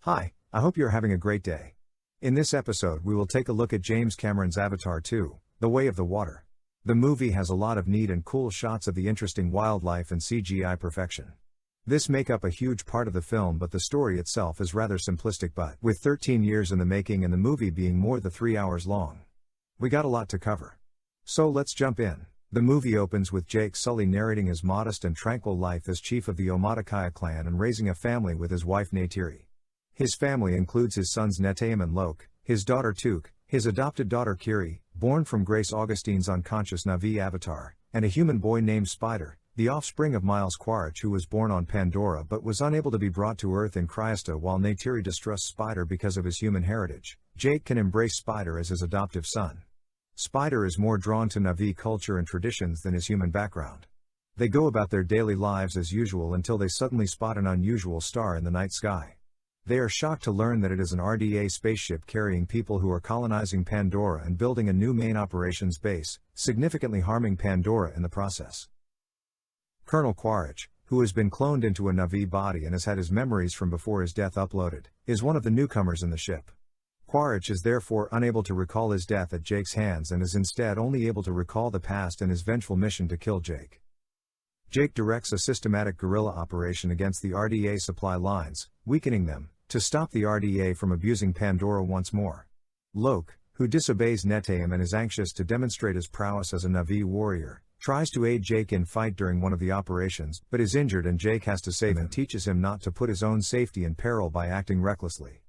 Hi, I hope you're having a great day. In this episode, we will take a look at James Cameron's Avatar 2, The Way of the Water. The movie has a lot of neat and cool shots of the interesting wildlife and CGI perfection. This make up a huge part of the film, but the story itself is rather simplistic, but with 13 years in the making and the movie being more than 3 hours long, we got a lot to cover. So let's jump in. The movie opens with Jake Sully narrating his modest and tranquil life as chief of the Omaticaya clan and raising a family with his wife Ney'tiri. His family includes his sons Ney'tiri and Loke, his daughter Tuk, his adopted daughter Kiri, born from Grace Augustine's unconscious Na'vi avatar, and a human boy named Spider, the offspring of Miles Quaritch, who was born on Pandora but was unable to be brought to Earth in Crysta. While Ney'tiri distrusts Spider because of his human heritage, Jake can embrace Spider as his adoptive son. Spider is more drawn to Na'vi culture and traditions than his human background. They go about their daily lives as usual until they suddenly spot an unusual star in the night sky. They are shocked to learn that it is an RDA spaceship carrying people who are colonizing Pandora and building a new main operations base, significantly harming Pandora in the process. Colonel Quaritch, who has been cloned into a Na'vi body and has had his memories from before his death uploaded, is one of the newcomers in the ship. Quaritch is therefore unable to recall his death at Jake's hands and is instead only able to recall the past and his vengeful mission to kill Jake. Jake directs a systematic guerrilla operation against the RDA supply lines, weakening them, to stop the RDA from abusing Pandora once more. Loke, who disobeys Ney'tiri and is anxious to demonstrate his prowess as a Na'vi warrior, tries to aid Jake in fight during one of the operations, but is injured and Jake has to save him and teaches him not to put his own safety in peril by acting recklessly.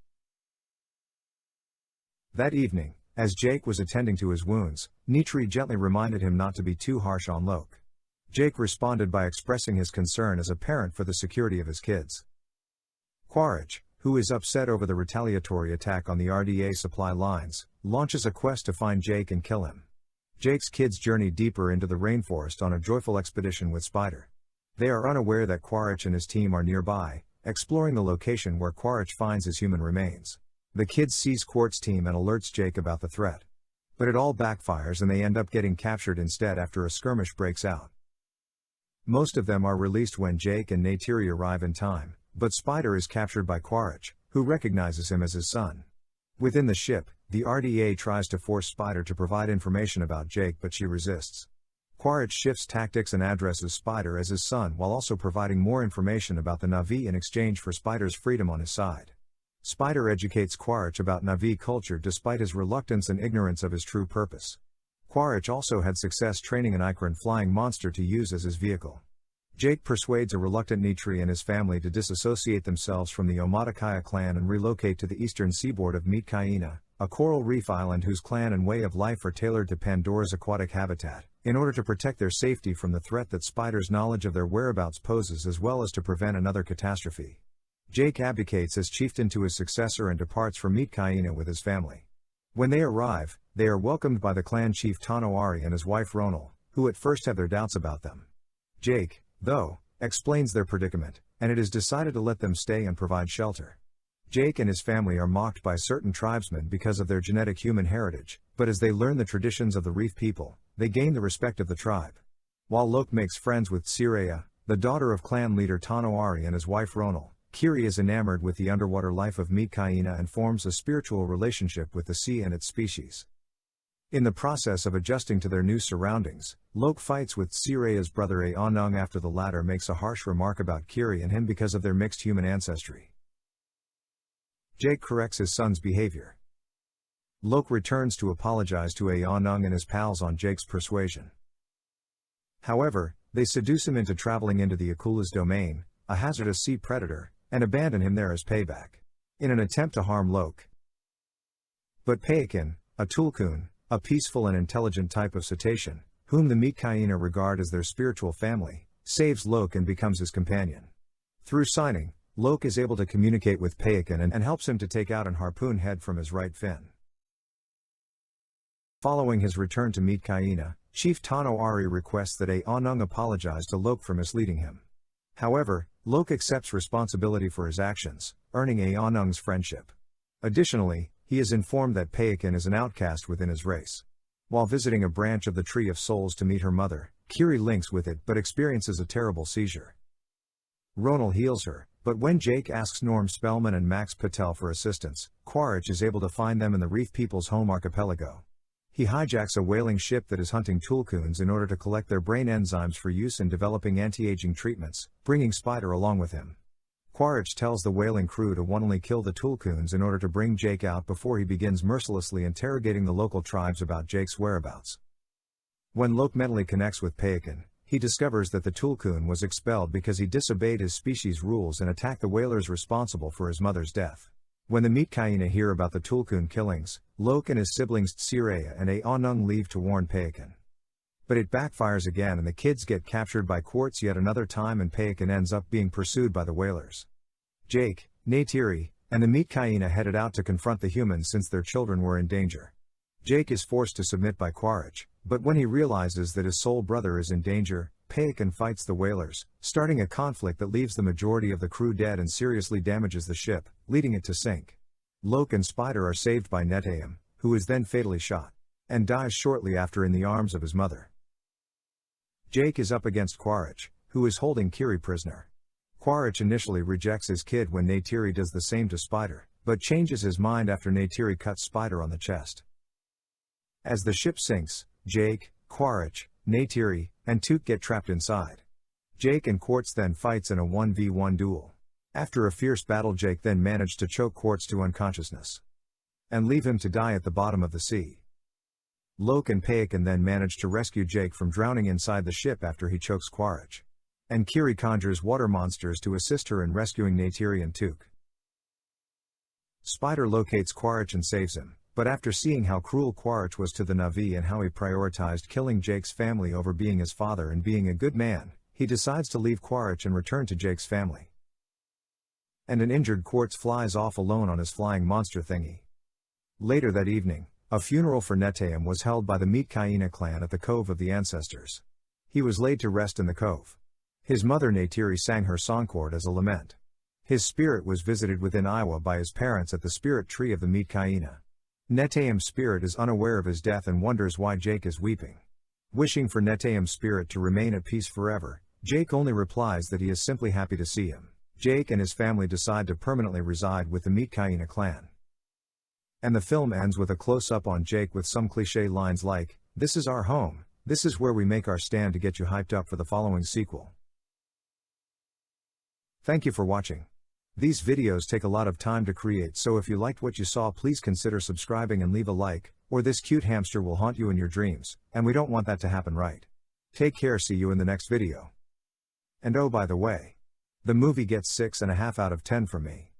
That evening, as Jake was attending to his wounds, Ney'tiri gently reminded him not to be too harsh on Loke. Jake responded by expressing his concern as a parent for the security of his kids. Quaritch, who is upset over the retaliatory attack on the RDA supply lines, launches a quest to find Jake and kill him. Jake's kids journey deeper into the rainforest on a joyful expedition with Spider. They are unaware that Quaritch and his team are nearby, exploring the location where Quaritch finds his human remains. The kids seize Quaritch's team and alerts Jake about the threat. But it all backfires and they end up getting captured instead after a skirmish breaks out. Most of them are released when Jake and Ney'tiri arrive in time, but Spider is captured by Quaritch, who recognizes him as his son. Within the ship, the RDA tries to force Spider to provide information about Jake, but she resists. Quaritch shifts tactics and addresses Spider as his son while also providing more information about the Na'vi in exchange for Spider's freedom on his side. Spider educates Quaritch about Na'vi culture despite his reluctance and ignorance of his true purpose. Quaritch also had success training an Ikran flying monster to use as his vehicle. Jake persuades a reluctant Ney'tiri and his family to disassociate themselves from the Omaticaya clan and relocate to the eastern seaboard of Ney'tiri, a coral reef island whose clan and way of life are tailored to Pandora's aquatic habitat, in order to protect their safety from the threat that Spider's knowledge of their whereabouts poses, as well as to prevent another catastrophe. Jake abdicates as chieftain to his successor and departs from Ney'tiri with his family. When they arrive, they are welcomed by the clan chief Tanoari and his wife Ronal, who at first have their doubts about them. Jake, though, explains their predicament, and it is decided to let them stay and provide shelter. Jake and his family are mocked by certain tribesmen because of their genetic human heritage, but as they learn the traditions of the reef people, they gain the respect of the tribe. While Loke makes friends with Tsiraya, the daughter of clan leader Tanoari, and his wife Ronal, Kiri is enamored with the underwater life of Ney'tiri and forms a spiritual relationship with the sea and its species. In the process of adjusting to their new surroundings, Loke fights with Tsiraya's brother Aonung after the latter makes a harsh remark about Kiri and him because of their mixed human ancestry. Jake corrects his son's behavior. Loke returns to apologize to Aonung and his pals on Jake's persuasion. However, they seduce him into traveling into the Akula's domain, a hazardous sea predator, and abandon him there as payback, in an attempt to harm Loke. But Payakan, a tulkun, a peaceful and intelligent type of cetacean, whom the Ney'tiri regard as their spiritual family, saves Loke and becomes his companion. Through signing, Loke is able to communicate with Payakan and helps him to take out an harpoon head from his right fin. Following his return to Ney'tiri, Chief Tanoari requests that Aonung apologize to Loke for misleading him. However, Loke accepts responsibility for his actions, earning Aonung's friendship. Additionally, he is informed that Payakan is an outcast within his race. While visiting a branch of the Tree of Souls to meet her mother, Kiri links with it but experiences a terrible seizure. Ronal heals her, But when Jake asks Norm Spellman and Max Patel for assistance, Quaritch is able to find them in the Reef People's home archipelago. He hijacks a whaling ship that is hunting tulkuns in order to collect their brain enzymes for use in developing anti-aging treatments, bringing Spider along with him. Quaritch tells the whaling crew to only kill the tulkuns in order to bring Jake out before he begins mercilessly interrogating the local tribes about Jake's whereabouts. When Locke mentally connects with Payakan, he discovers that the tulkun was expelled because he disobeyed his species rules and attacked the whalers responsible for his mother's death. When the Ney'tiri hear about the tulkun killings, Locke and his siblings Tsireya and Aonung leave to warn Payakan. But it backfires again and the kids get captured by Quartz yet another time and Payakan ends up being pursued by the whalers. Jake, Ney'tiri, and the Ney'tiri headed out to confront the humans since their children were in danger. Jake is forced to submit by Quaritch, but when he realizes that his soul brother is in danger, Payakan fights the whalers, starting a conflict that leaves the majority of the crew dead and seriously damages the ship, leading it to sink. Locke and Spider are saved by Ney'tiri, who is then fatally shot, and dies shortly after in the arms of his mother. Jake is up against Quaritch, who is holding Kiri prisoner. Quaritch initially rejects his kid when Ney'tiri does the same to Spider, but changes his mind after Ney'tiri cuts Spider on the chest. As the ship sinks, Jake, Quaritch, Ney'tiri, and Took get trapped inside. Jake and Quartz then fights in a 1v1 duel. After a fierce battle, Jake then managed to choke Quartz to unconsciousness and leave him to die at the bottom of the sea. Locke and Payakan then manage to rescue Jake from drowning inside the ship after he chokes Quaritch. And Kiri conjures water monsters to assist her in rescuing Ney'tiri and Took. Spider locates Quaritch and saves him, but after seeing how cruel Quaritch was to the Na'vi and how he prioritized killing Jake's family over being his father and being a good man, he decides to leave Quaritch and return to Jake's family. And an injured Quartz flies off alone on his flying monster thingy. Later that evening, a funeral for Ney'tiri was held by the Ney'tiri clan at the Cove of the Ancestors. He was laid to rest in the cove. His mother Ney'tiri sang her songcord as a lament. His spirit was visited within Iowa by his parents at the spirit tree of the Ney'tiri's spirit is unaware of his death and wonders why Jake is weeping. Wishing for Ney'tiri's spirit to remain at peace forever, Jake only replies that he is simply happy to see him. Jake and his family decide to permanently reside with the Ney'tiri clan. And the film ends with a close-up on Jake with some cliché lines like, "This is our home, this is where we make our stand," to get you hyped up for the following sequel. Thank you for watching. These videos take a lot of time to create, so if you liked what you saw, please consider subscribing and leave a like, or this cute hamster will haunt you in your dreams, and we don't want that to happen, right? Take care, see you in the next video. And oh, by the way, the movie gets 6.5 out of 10 from me.